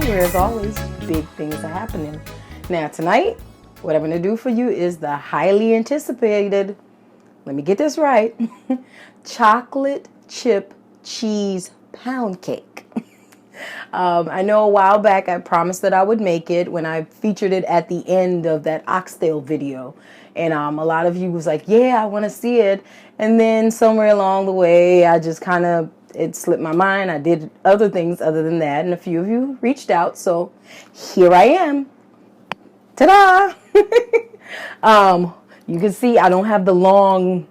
Where, as always, big things are happening. Now, tonight, what I'm going to do for you is the highly anticipated, let me get this right, chocolate chip cheese pound cake. I know a while back I promised that I would make it when I featured it at the end of that oxtail video. And a lot of you was like, yeah, I want to see it. And then somewhere along the way, I just kind of, it slipped my mind. I did other things other than that. And a few of you reached out. So here I am. Ta-da! You can see I don't have the long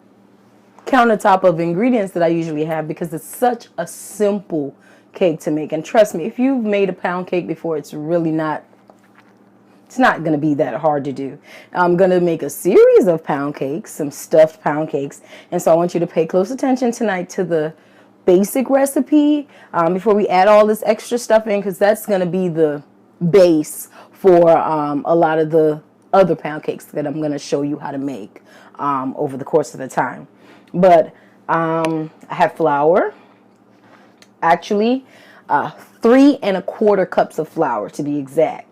countertop of ingredients that I usually have because it's such a simple cake to make. And trust me, if you've made a pound cake before, it's really not, it's not going to be that hard to do. I'm going to make a series of pound cakes, some stuffed pound cakes. And so I want you to pay close attention tonight to the basic recipe before we add all this extra stuff in, because that's going to be the base for a lot of the other pound cakes that I'm going to show you how to make over the course of the time. But I have flour, actually 3 1/4 cups of flour to be exact,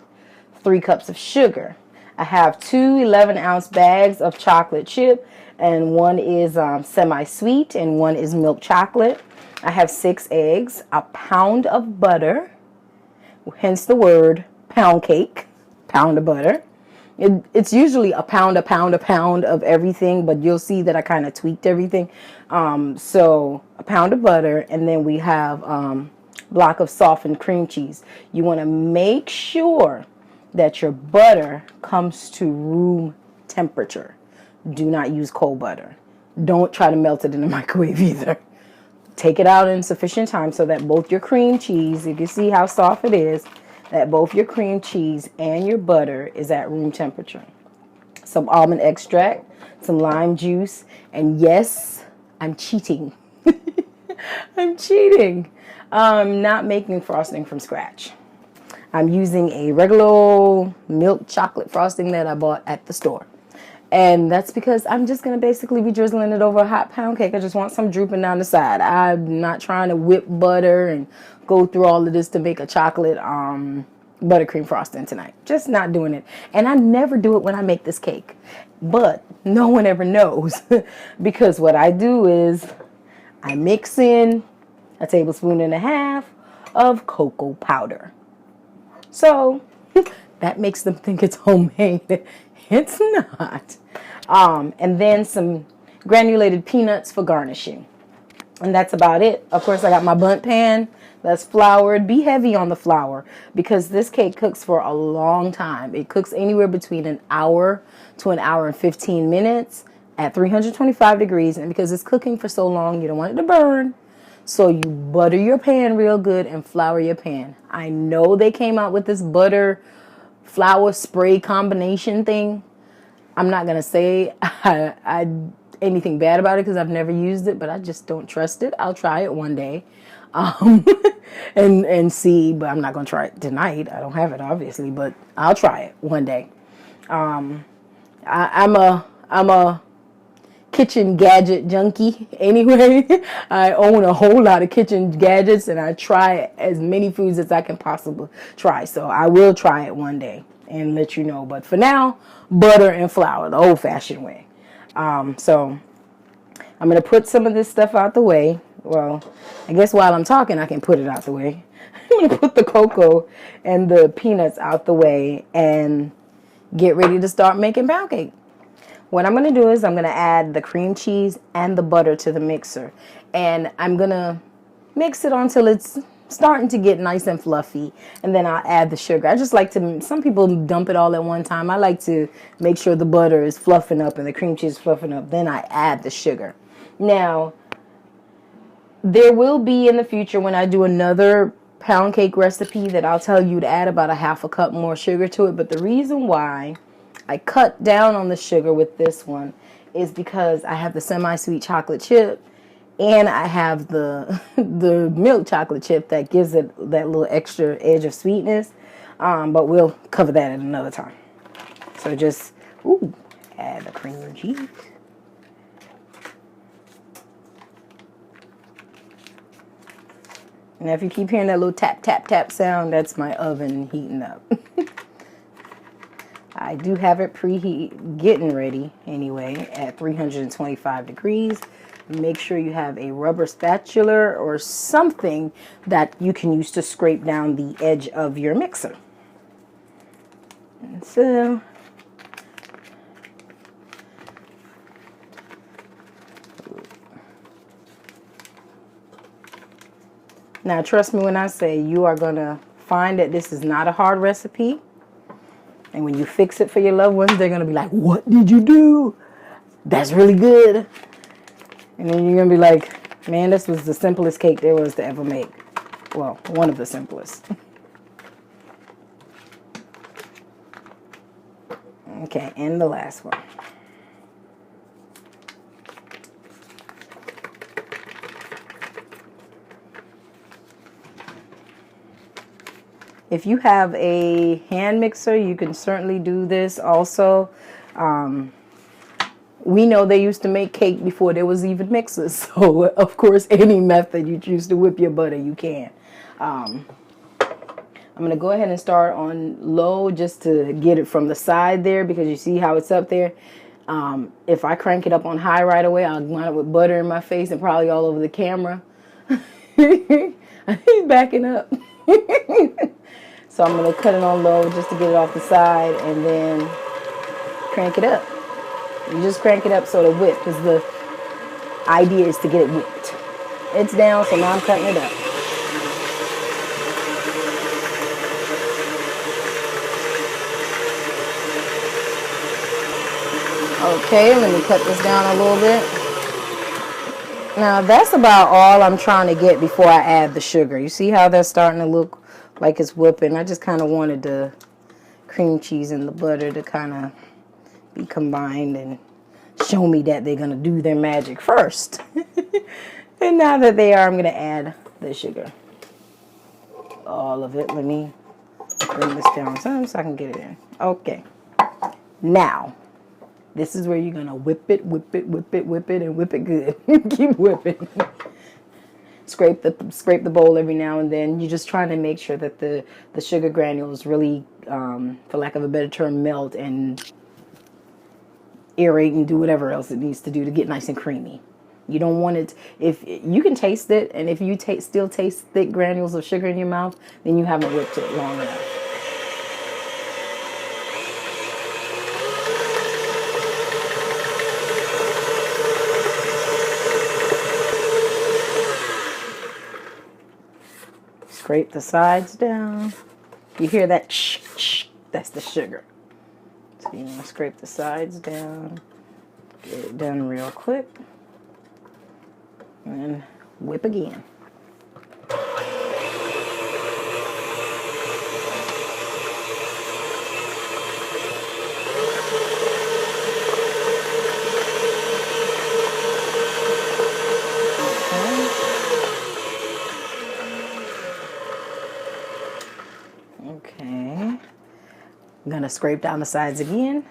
3 cups of sugar. I have 2 11-ounce bags of chocolate chip, and one is semi-sweet and one is milk chocolate. I have 6 eggs, a pound of butter, hence the word pound cake, pound of butter. It's usually a pound of everything, but you'll see that I kind of tweaked everything. So a pound of butter, and then we have block of softened cream cheese. You want to make sure that your butter comes to room temperature. Do not use cold butter. Don't try to melt it in the microwave either. Take it out in sufficient time so that both your cream cheese, you can see how soft it is, that both your cream cheese and your butter is at room temperature. Some almond extract, some lime juice, and yes, I'm cheating. I'm cheating. I'm not making frosting from scratch. I'm using a regular milk chocolate frosting that I bought at the store. And that's because I'm just going to basically be drizzling it over a hot pound cake. I just want some drooping down the side. I'm not trying to whip butter and go through all of this to make a chocolate buttercream frosting tonight. Just not doing it. And I never do it when I make this cake. But no one ever knows. Because what I do is I mix in a 1.5 tablespoons of cocoa powder. So that makes them think it's homemade. It's not. And then some granulated peanuts for garnishing. And that's about it. Of course, I got my bundt pan that's floured. Be heavy on the flour because this cake cooks for a long time. It cooks anywhere between an hour to an hour and 15 minutes at 325 degrees. And because it's cooking for so long, you don't want it to burn. So you butter your pan real good and flour your pan. I know they came out with this butter flour spray combination thing. I'm not going to say anything bad about it because I've never used it, but I just don't trust it. I'll try it one day and see, but I'm not going to try it tonight. I don't have it, obviously, but I'll try it one day. I'm a kitchen gadget junkie anyway. I own a whole lot of kitchen gadgets and I try as many foods as I can possibly try. So I will try it one day and let you know. But for now, butter and flour, the old-fashioned way. So I'm going to put some of this stuff out the way. Well, I guess while I'm talking, I can put it out the way. I'm going to put the cocoa and the peanuts out the way and get ready to start making pound cake. What I'm going to do is I'm going to add the cream cheese and the butter to the mixer. And I'm going to mix it until it's starting to get nice and fluffy, and then I'll add the sugar. I just like to, some people dump it all at one time. I like to make sure the butter is fluffing up and the cream cheese is fluffing up. Then I add the sugar. Now, there will be in the future when I do another pound cake recipe that I'll tell you to add about a half a cup more sugar to it. But the reason why I cut down on the sugar with this one is because I have the semi-sweet chocolate chip and I have the the milk chocolate chip that gives it that little extra edge of sweetness. But we'll cover that at another time. So just, add the cream cheese. Now, if you keep hearing that little tap, tap, tap sound, that's my oven heating up. I do have it preheat, getting ready anyway, at 325 degrees. Make sure you have a rubber spatula or something that you can use to scrape down the edge of your mixer. And so, now trust me when I say you are going to find that this is not a hard recipe. And when you fix it for your loved ones, they're going to be like, what did you do? That's really good. And then you're going to be like, man, this was the simplest cake there was to ever make. Well, one of the simplest. Okay, and the last one. If you have a hand mixer, you can certainly do this also. We know they used to make cake before there was even mixers. So, of course, any method you choose to whip your butter, you can. I'm going to go ahead and start on low just to get it from the side there because you see how it's up there. If I crank it up on high right away, I'll wind up with butter in my face and probably all over the camera. He's backing up. So I'm going to cut it on low just to get it off the side and then crank it up. You just crank it up so it'll whip because the idea is to get it whipped. It's down, so now I'm cutting it up. Okay, let me cut this down a little bit. Now that's about all I'm trying to get before I add the sugar. You see how that's starting to look like it's whipping? I just kind of wanted the cream cheese and the butter to kind of be combined and show me that they're going to do their magic first. And now that they are, I'm going to add the sugar. All of it. Let me bring this down some so I can get it in. Okay. Now, this is where you're going to whip it, whip it, whip it, whip it, and whip it good. Keep whipping. Scrape the bowl every now and then. You're just trying to make sure that the sugar granules really, for lack of a better term, melt and aerate and do whatever else it needs to do to get nice and creamy. You don't want it, if you can taste it, and if you still taste thick granules of sugar in your mouth, then you haven't whipped it long enough. Scrape the sides down. You hear that shh, shh, that's the sugar. So you want to scrape the sides down, get it done real quick, and then whip again. Okay. I'm going to scrape down the sides again.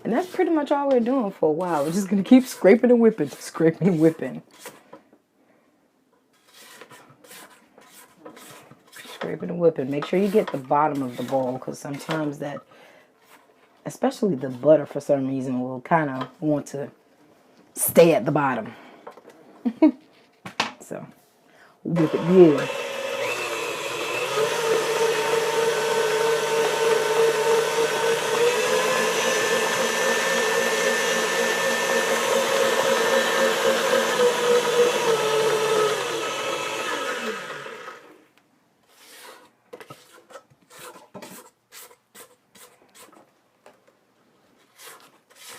And that's pretty much all we're doing for a while. We're just going to keep scraping and whipping, scraping and whipping. Scraping and whipping. Make sure you get the bottom of the bowl because sometimes that, especially the butter for some reason, will kind of want to stay at the bottom. So, whip it good.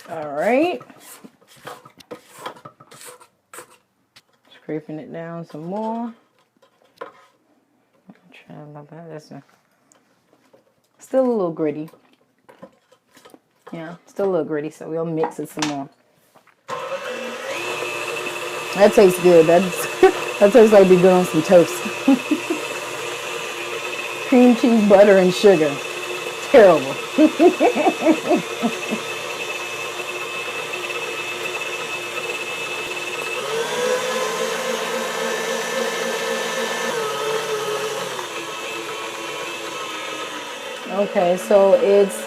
All right. Scraping it down some more. Try about that. That's still a little gritty. Yeah, still a little gritty, so we'll mix it some more. That tastes good. That tastes like it'd be good on some toast. Cream cheese, butter, and sugar. Terrible. Okay, so it's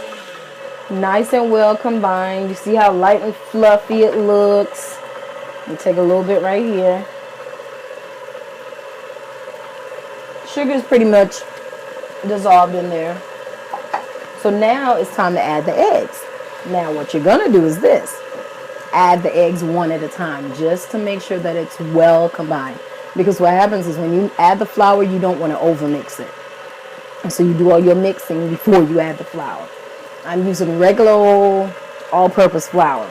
nice and well combined. You see how light and fluffy it looks. Let me take a little bit right here. Sugar is pretty much dissolved in there. So now it's time to add the eggs. Now what you're going to do is this. Add the eggs one at a time just to make sure that it's well combined. Because what happens is when you add the flour, you don't want to overmix it. And so you do all your mixing before you add the flour. I'm using regular all-purpose flour.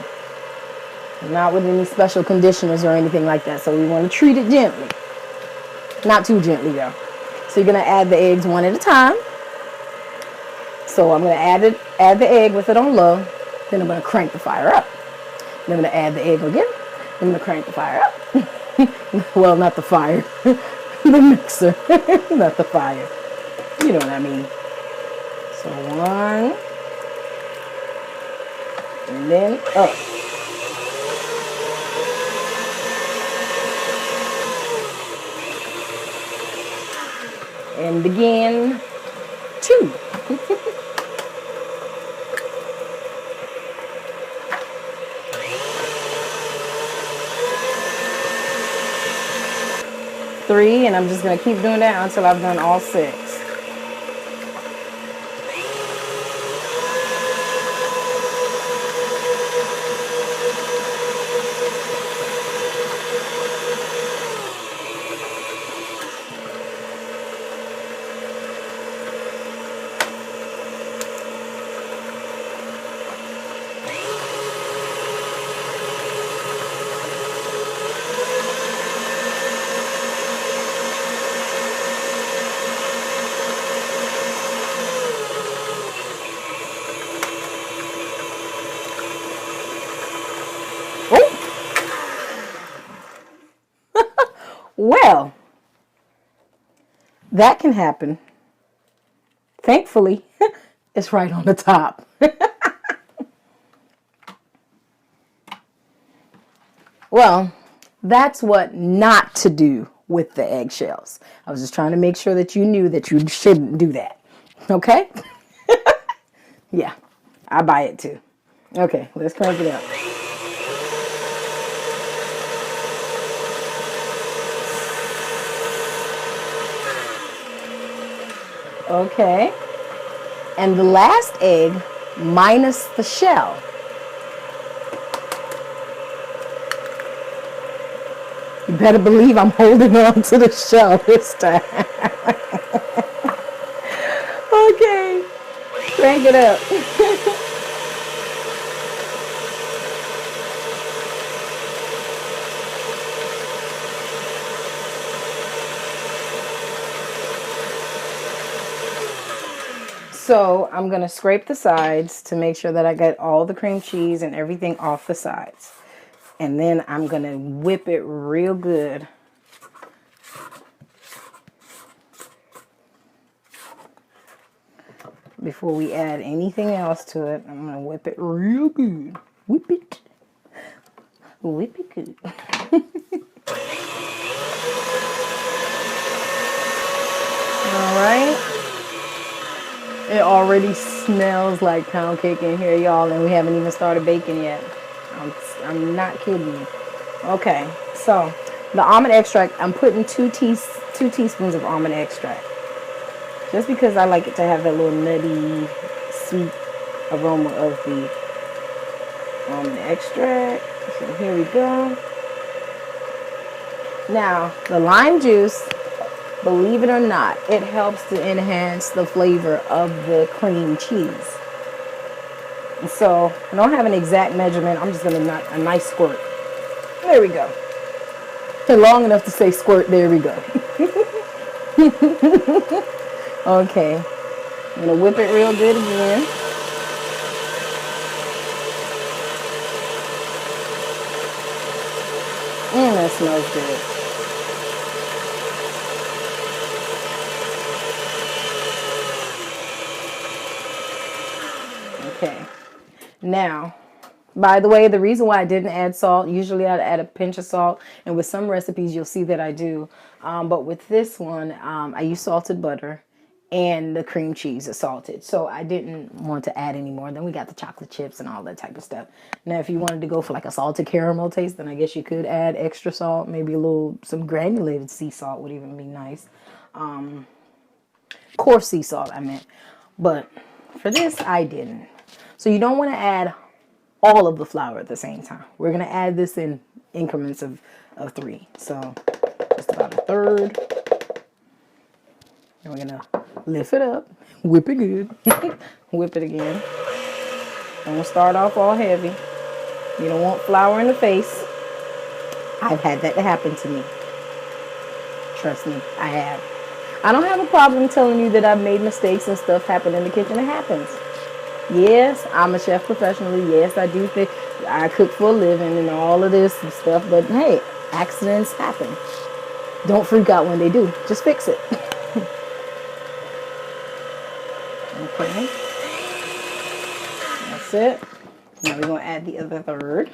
Not with any special conditioners or anything like that. So we want to treat it gently. Not too gently though. So you're going to add the eggs one at a time. So I'm going to add the egg with it on low. Then I'm going to crank the fire up. Then I'm going to add the egg again. Then I'm going to crank the fire up. Well, not the fire. The mixer. Not the fire. You know what I mean. So one. And then up. And begin 2. 3, and I'm just going to keep doing that until I've done all 6. Well, that can happen. Thankfully, it's right on the top. Well, that's what not to do with the eggshells. I was just trying to make sure that you knew that you shouldn't do that. Okay? Yeah, I buy it too. Okay, let's crank it up. Okay. And the last egg minus the shell. You better believe I'm holding on to the shell this time. Okay. Crank it up. So I'm going to scrape the sides to make sure that I get all the cream cheese and everything off the sides. And then I'm going to whip it real good. Before we add anything else to it, I'm going to whip it real good. Whip it. Whip it good. All right. It already smells like pound cake in here, y'all, and we haven't even started baking yet. I'm not kidding you. Okay, so the almond extract, I'm putting 2 teaspoons of almond extract. Just because I like it to have that little nutty, sweet aroma of the almond extract. So here we go. Now, the lime juice, believe it or not, it helps to enhance the flavor of the cream cheese. So I don't have an exact measurement. I'm just going to knock a nice squirt. There we go. Long enough to say squirt. There we go. Okay. I'm going to whip it real good again. That smells good. Okay. Now, by the way, the reason why I didn't add salt, usually I'd add a pinch of salt, and with some recipes you'll see that I do. But with this one, I use salted butter, and the cream cheese is salted. So I didn't want to add any more. Then we got the chocolate chips and all that type of stuff. Now, if you wanted to go for like a salted caramel taste, then I guess you could add extra salt. Maybe some granulated sea salt would even be nice. Coarse sea salt, I meant. But for this, I didn't. So you don't want to add all of the flour at the same time. We're going to add this in increments of 3. So just about a third. And we're going to lift it up, whip it good, whip it again. Don't start off all heavy. You don't want flour in the face. I've had that happen to me. Trust me, I have. I don't have a problem telling you that I've made mistakes and stuff happen in the kitchen. It happens. Yes, I'm a chef professionally. Yes, I do think I cook for a living and all of this and stuff. But hey, accidents happen. Don't freak out when they do. Just fix it. Okay. That's it. Now we're going to add the other third.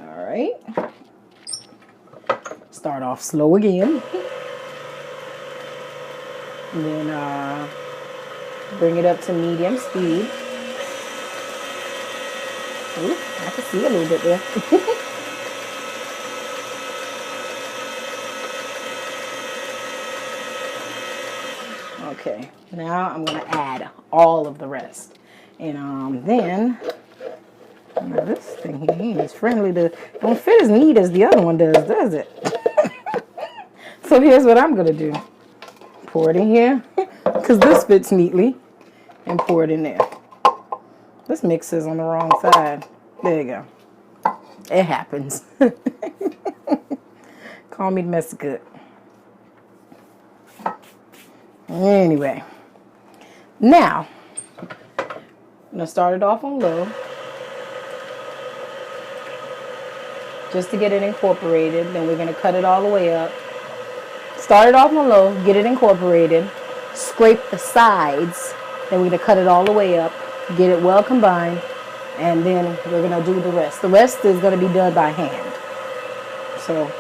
All right. Start off slow again. And then bring it up to medium speed. Ooh, I can see a little bit there. Okay, now I'm going to add all of the rest. And then, now this thing here ain't as friendly don't fit as neat as the other one does it? So here's what I'm going to do. Pour it in here, because this fits neatly, and pour it in there. This mix is on the wrong side. There you go. It happens. Call me the mess good. Anyway, now, I'm going to start it off on low, just to get it incorporated. Then we're going to cut it all the way up. Start it off on low, get it incorporated, scrape the sides, then we're going to cut it all the way up, get it well combined, and then we're going to do the rest. The rest is going to be done by hand. So,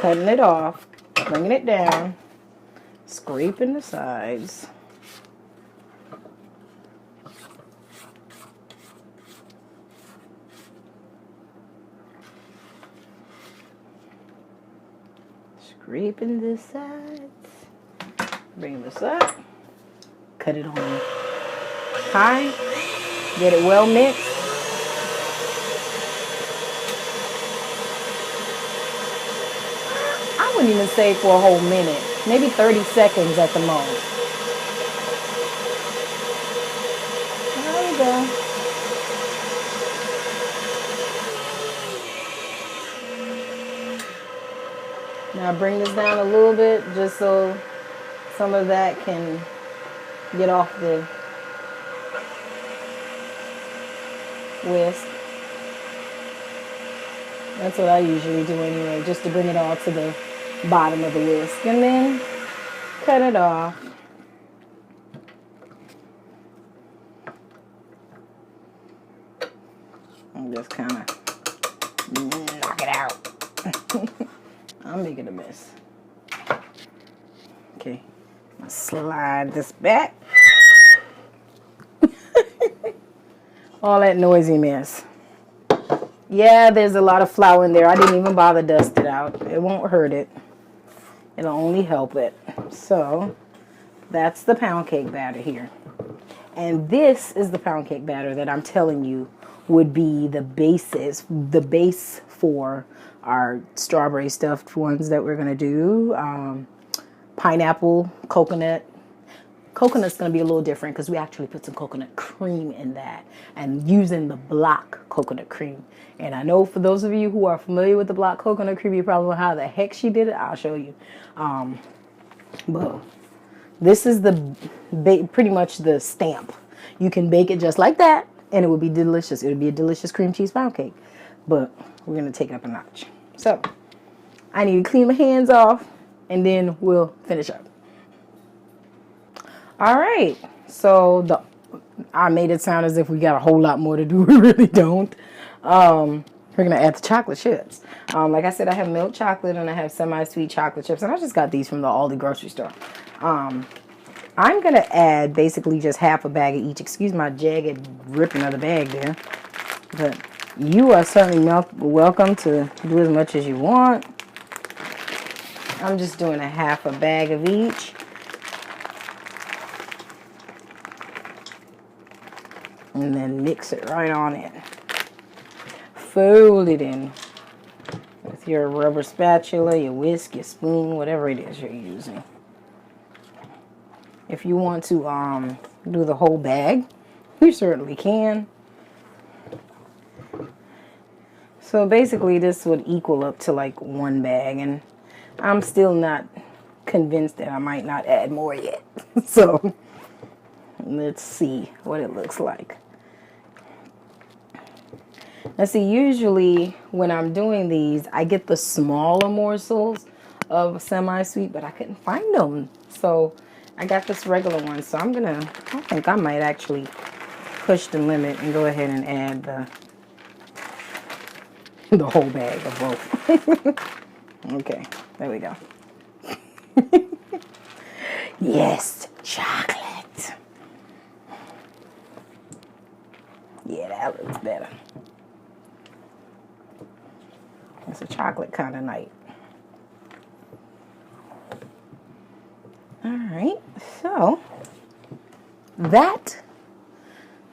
cutting it off, bringing it down, scraping the sides. Scraping the sides. Bring this up. Cut it on high. Get it well mixed. I wouldn't even say for a whole minute. Maybe 30 seconds at the most. There we go. Now bring this down a little bit just so some of that can get off the whisk. That's what I usually do anyway, just to bring it all to the bottom of the whisk. And then cut it off. And just kind of knock it out. I'm making a mess. Okay, I'm gonna slide this back. All that noisy mess. Yeah, there's a lot of flour in there. I didn't even bother dust it out. It won't hurt it. It'll only help it. So, that's the pound cake batter here. And this is the pound cake batter that I'm telling you would be the base for our strawberry stuffed ones that we're going to do. Pineapple, coconut, Coconut's going to be a little different because we actually put some coconut cream in that and using the block coconut cream. And I know for those of you who are familiar with the block coconut cream, you probably know how the heck she did it. I'll show you. But this is pretty much the stamp. You can bake it just like that and it would be delicious. It would be a delicious cream cheese pound cake. But we're going to take it up a notch. So I need to clean my hands off and then we'll finish up. All right, so I made it sound as if we got a whole lot more to do. We really don't. We're gonna add the chocolate chips. Like I said, I have milk chocolate and I have semi-sweet chocolate chips, and I just got these from the Aldi grocery store. I'm gonna add basically just half a bag of each. Excuse my jagged ripping of the bag there, but you are certainly welcome to do as much as you want. I'm just doing a half a bag of each. And then mix it right on in. Fold it in with your rubber spatula, your whisk, your spoon, whatever it is you're using. If you want to do the whole bag, you certainly can. So basically this would equal up to like one bag, and I'm still not convinced that I might not add more yet. So let's see what it looks like. Now see, usually when I'm doing these, I get the smaller morsels of semi-sweet, but I couldn't find them. So I got this regular one. So I think I might actually push the limit and go ahead and add the whole bag of both. Okay, there we go. Yes, chocolate. Yeah, that looks better. It's a chocolate kind of night. All right, so that,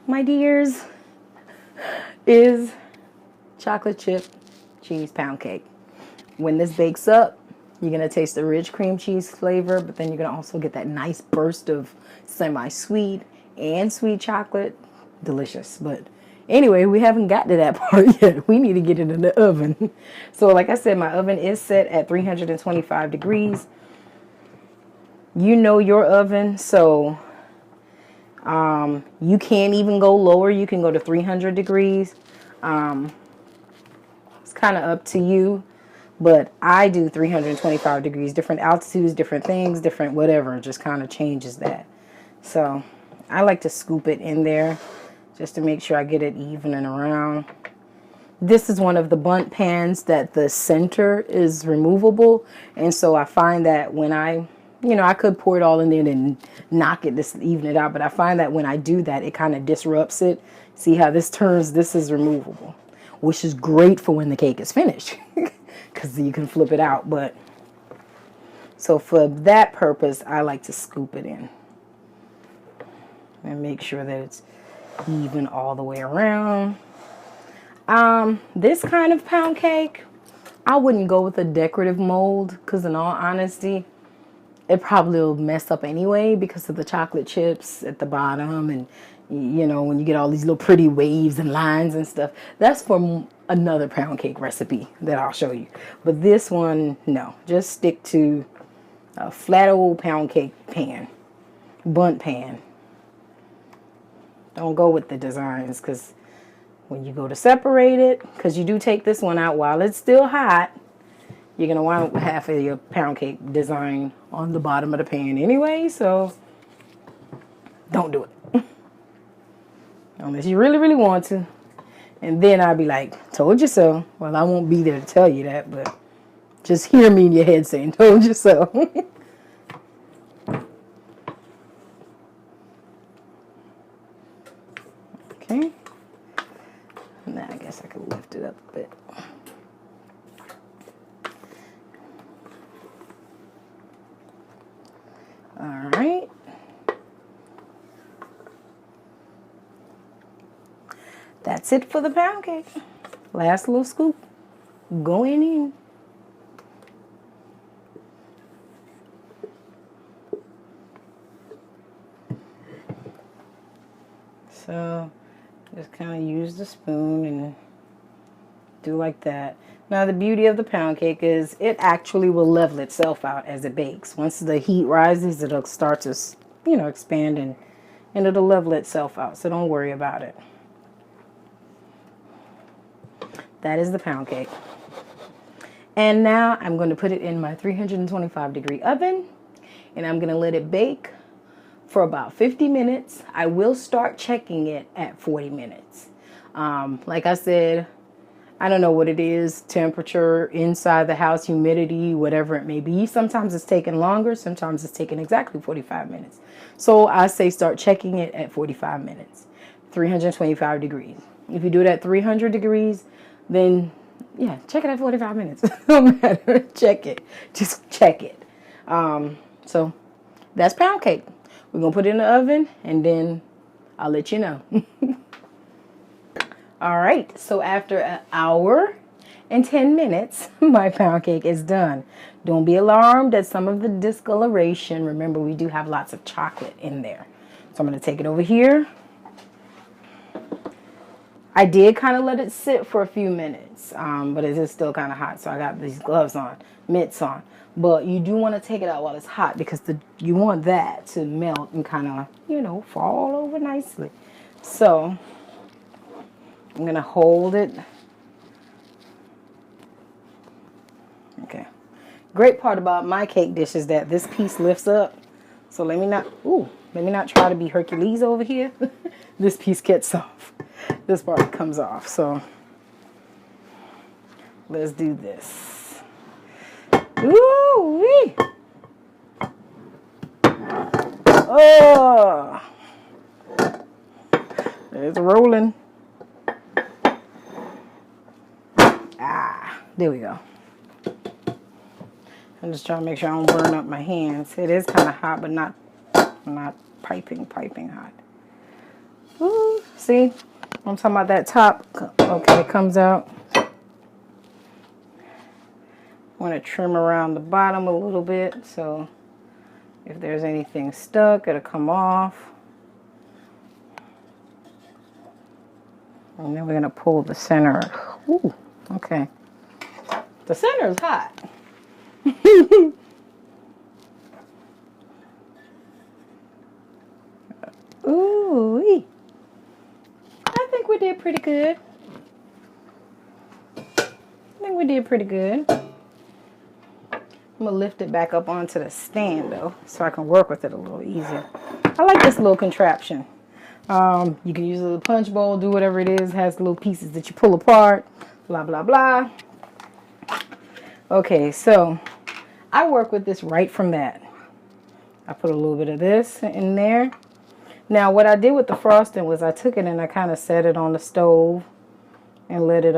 my dears, is chocolate chip cheese pound cake. When this bakes up, you're going to taste the rich cream cheese flavor, but then you're going to also get that nice burst of semi-sweet and sweet chocolate. Delicious. But anyway, we haven't got to that part yet. We need to get it in the oven. So like I said, my oven is set at 325 degrees. You know your oven, so you can't even go lower. You can go to 300 degrees. It's kind of up to you, but I do 325 degrees. Different altitudes, different things, different whatever. Just kind of changes that. So I like to scoop it in there just to make sure I get it even and around. This is one of the bundt pans that the center is removable, and so I find that when I could pour it all in there and knock it, just even it out, but I find that when I do that, it kind of disrupts it. See how this turns? This is removable, which is great for when the cake is finished because you can flip it out. But so for that purpose, I like to scoop it in and make sure that it's even all the way around. This kind of pound cake, I wouldn't go with a decorative mold because in all honesty, it probably will mess up anyway because of the chocolate chips at the bottom, and when you get all these little pretty waves and lines and stuff. That's for another pound cake recipe that I'll show you. But this one, no, just stick to a flat old pound cake pan, bundt pan. Don't go with the designs, because when you go to separate it, because you do take this one out while it's still hot, you're going to want half of your pound cake design on the bottom of the pan anyway, so don't do it. Unless you really, really want to. And then I'll be like, told you so. Well, I won't be there to tell you that, but just hear me in your head saying, told you so. Okay. Now I guess I could lift it up a bit. All right. That's it for the pound cake. Last little scoop going in. So just kind of use the spoon and do like that. Now the beauty of the pound cake is it actually will level itself out as it bakes. Once the heat rises, it'll start to, expand and it'll level itself out. So don't worry about it. That is the pound cake. And now I'm going to put it in my 325-degree oven and I'm going to let it bake for about 50 minutes. I will start checking it at 40 minutes. Like I said, I don't know what it is, temperature, inside the house, humidity, whatever it may be. Sometimes it's taking longer. Sometimes it's taking exactly 45 minutes. So I say start checking it at 45 minutes, 325 degrees. If you do it at 300 degrees, then yeah, check it at 45 minutes. No matter, check it. Just check it. So that's pound cake. We're going to put it in the oven and then I'll let you know. All right, so after an hour and 10 minutes, my pound cake is done. Don't be alarmed at some of the discoloration. Remember, we do have lots of chocolate in there. So I'm going to take it over here. I did kind of let it sit for a few minutes, but it is still kind of hot. So I got these gloves on, mitts on. But you do want to take it out while it's hot because you want that to melt and kind of, fall over nicely. So I'm going to hold it. Okay. Great part about my cake dish is that this piece lifts up. So let me not try to be Hercules over here. This piece gets off. This part comes off. So let's do this. Ooh-wee. Oh. It's rolling. There we go. I'm just trying to make sure I don't burn up my hands. It is kind of hot, but not piping hot. Ooh, see? I'm talking about that top. Okay, it comes out. I want to trim around the bottom a little bit, so if there's anything stuck, it'll come off. And then we're going to pull the center. Ooh, okay. The center is hot. Ooh, I think we did pretty good. I'm gonna lift it back up onto the stand though, so I can work with it a little easier. I like this little contraption. You can use it as a punch bowl, do whatever it is. It has little pieces that you pull apart, blah, blah, blah. Okay, so I work with this right from that. I put a little bit of this in there. Now, what I did with the frosting was I took it and I kind of set it on the stove and let it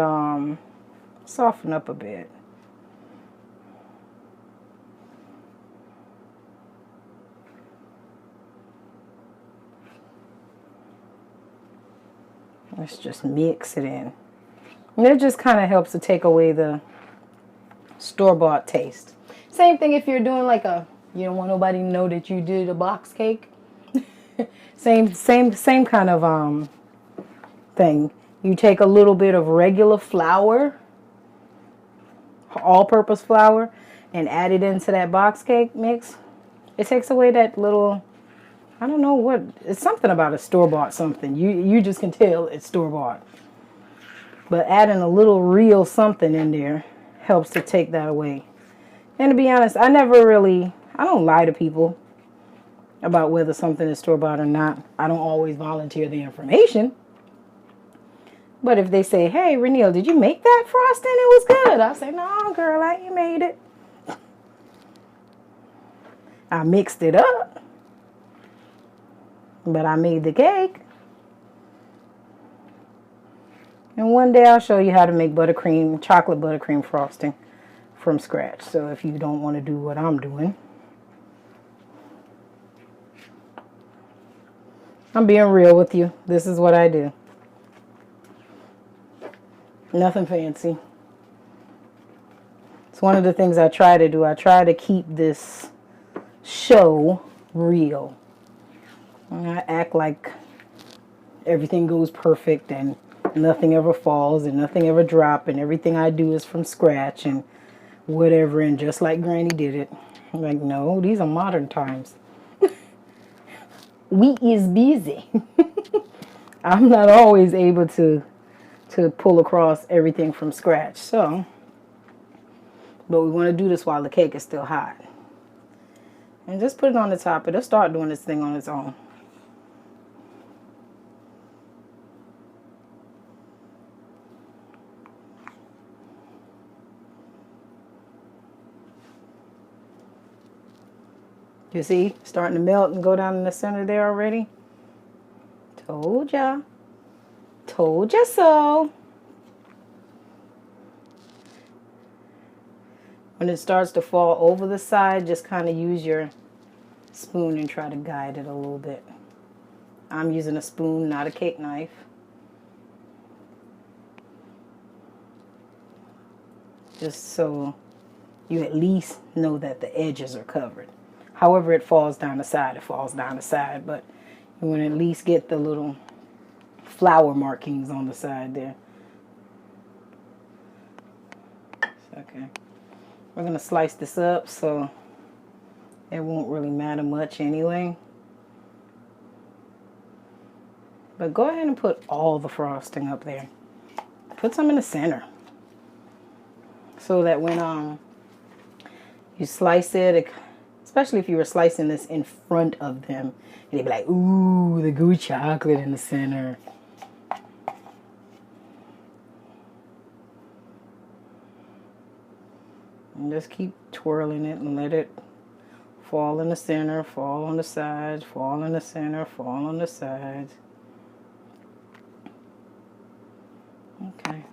soften up a bit. Let's just mix it in. And it just kind of helps to take away the store-bought taste. Same thing if you're doing like you don't want nobody to know that you did a box cake. same kind of thing. You take a little bit of regular flour, all-purpose flour, and add it into that box cake mix. It takes away that little, I don't know what, it's something about a store-bought something. You just can tell it's store-bought. But adding a little real something in there helps to take that away. And to be honest, I don't lie to people about whether something is store-bought or not. I don't always volunteer the information. But if they say, hey, Renelle, did you make that frosting? It was good. I say, no, girl, I ain't made it. I mixed it up. But I made the cake. And one day I'll show you how to make chocolate buttercream frosting from scratch. So if you don't want to do what I'm doing. I'm being real with you. This is what I do. Nothing fancy. It's one of the things I try to do. I try to keep this show real. I act like everything goes perfect and nothing ever falls and nothing ever drops and everything I do is from scratch and whatever, and just like Granny did it. I'm like, no, these are modern times. We is busy. I'm not always able to pull across everything from scratch. So, but we want to do this while the cake is still hot. And just put it on the top. It'll start doing this thing on its own. You see, starting to melt and go down in the center there already. Told ya. Told ya so. When it starts to fall over the side, just kind of use your spoon and try to guide it a little bit. I'm using a spoon, not a cake knife. Just so you at least know that the edges are covered. However it falls down the side, it falls down the side, but you want to at least get the little flower markings on the side there. Okay. We're going to slice this up so it won't really matter much anyway. But go ahead and put all the frosting up there. Put some in the center. So that when you slice it, especially if you were slicing this in front of them, they'd be like, ooh, the gooey chocolate in the center. And just keep twirling it and let it fall in the center, fall on the sides, fall in the center, fall on the sides. Okay.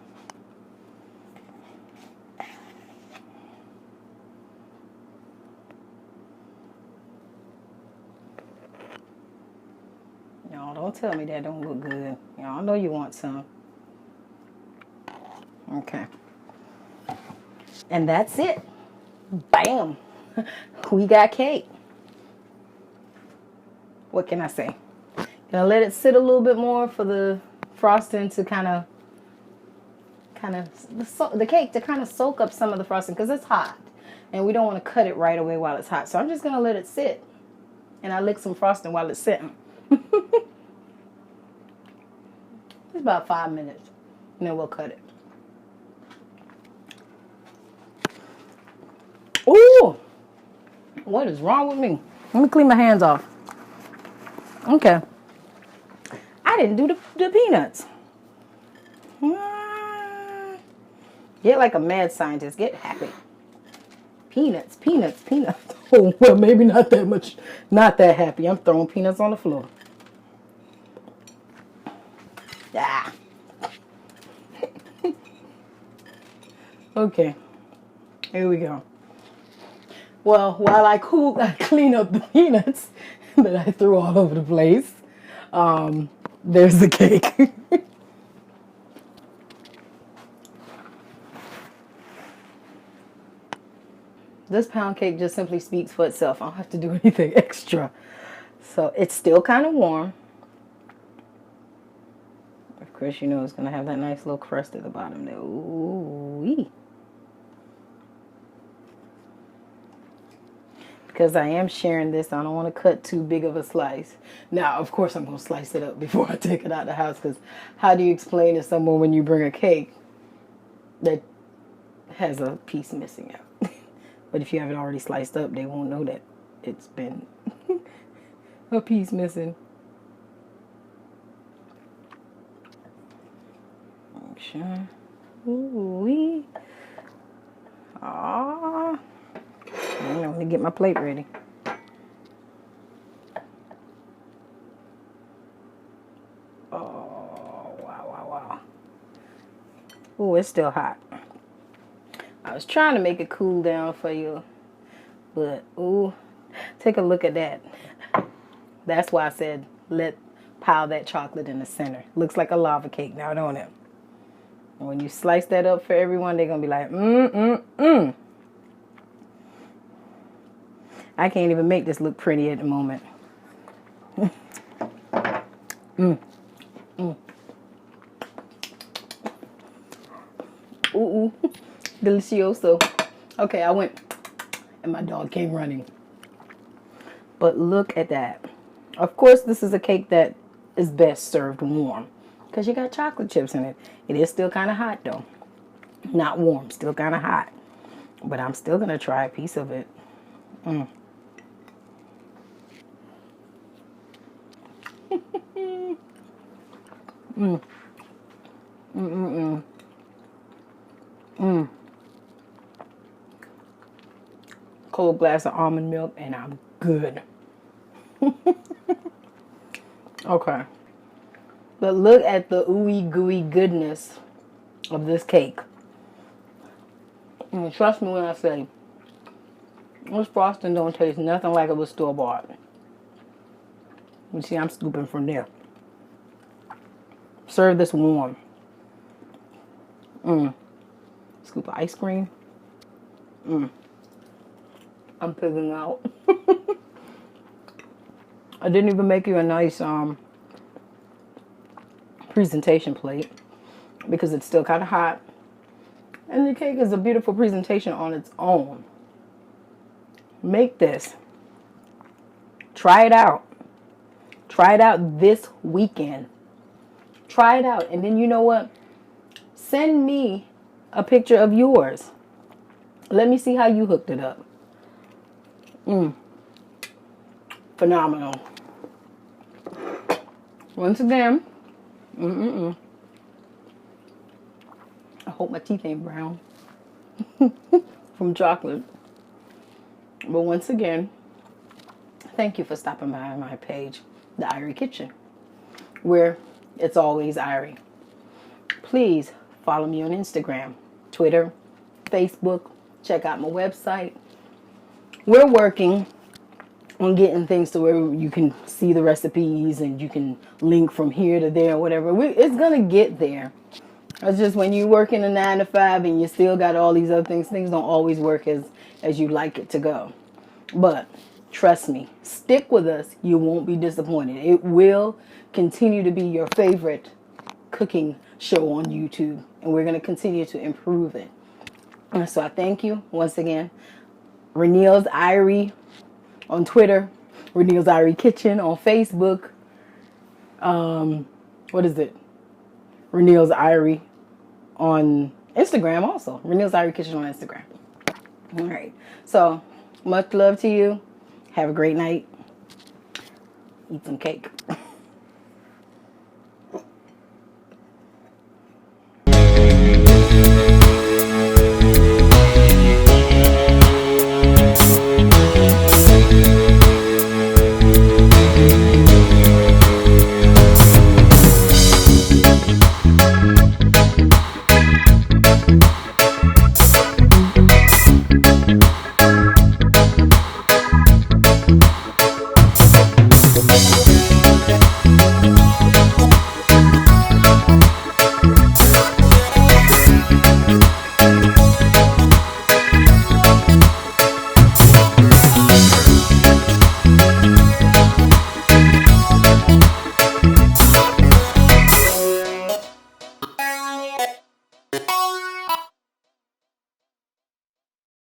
Y'all don't tell me that don't look good. Y'all know you want some. Okay. And that's it. Bam. We got cake. What can I say? Gonna let it sit a little bit more for the frosting to the cake to kind of soak up some of the frosting because it's hot. And we don't want to cut it right away while it's hot. So I'm just gonna let it sit. And I lick some frosting while it's sitting. It's about 5 minutes. And then we'll cut it. Ooh! What is wrong with me? Let me clean my hands off. Okay. I didn't do the peanuts. Get like a mad scientist. Get happy. Peanuts, peanuts, peanuts. Oh, well, maybe not that much. Not that happy. I'm throwing peanuts on the floor. Ah. Okay. Here we go. Well, while I clean up the peanuts that I threw all over the place, there's the cake. This pound cake just simply speaks for itself. I don't have to do anything extra. So it's still kind of warm. Of course, you know it's going to have that nice little crust at the bottom there. Ooh-wee. Because I am sharing this, I don't want to cut too big of a slice. Now, of course, I'm going to slice it up before I take it out of the house. Because how do you explain to someone when you bring a cake that has a piece missing out? But if you have it already sliced up, they won't know that it's been a piece missing. Sure. Ooh-wee. Ah. Let me get my plate ready. Oh, wow. Ooh, it's still hot. I was trying to make it cool down for you, but ooh, take a look at that. That's why I said pile that chocolate in the center. Looks like a lava cake now, don't it? And when you slice that up for everyone, they're gonna be like, I can't even make this look pretty at the moment. Ooh, delicioso. Okay, I went and my dog came running. But look at that. Of course, this is a cake that is best served warm because you got chocolate chips in it. It is still kind of hot though. Not warm, still kind of hot. But I'm still going to try a piece of it. Mm. Mm. Mm-mm-mm. Mm. Cold glass of almond milk and I'm good. Okay. But look at the ooey gooey goodness of this cake. And trust me when I say, this frosting don't taste nothing like it was store-bought. You see, I'm scooping from there. Serve this warm. Scoop of ice cream. I'm pigging out. I didn't even make you a nice presentation plate because it's still kind of hot. And the cake is a beautiful presentation on its own. Make this. Try it out. Try it out this weekend. Try it out. And then you know what? Send me a picture of yours. Let me see how you hooked it up. Phenomenal. Once again, I hope my teeth ain't brown from chocolate. But once again, thank you for stopping by my page, The Irie Kitchen, where it's always Irie. Please follow me on Instagram, Twitter, Facebook. Check out my website. We're working on getting things to where you can see the recipes and you can link from here to there or whatever. It's going to get there. It's just when you work in a 9 to 5 and you still got all these other things don't always work as you like it to go. But trust me, stick with us. You won't be disappointed. It will continue to be your favorite cooking show on YouTube. And we're going to continue to improve it. And so I thank you once again. Renil's Irie on Twitter. Renil's Irie Kitchen on Facebook. What is it? Renil's Irie on Instagram also. Renil's Irie Kitchen on Instagram. All right. So, much love to you. Have a great night. Eat some cake.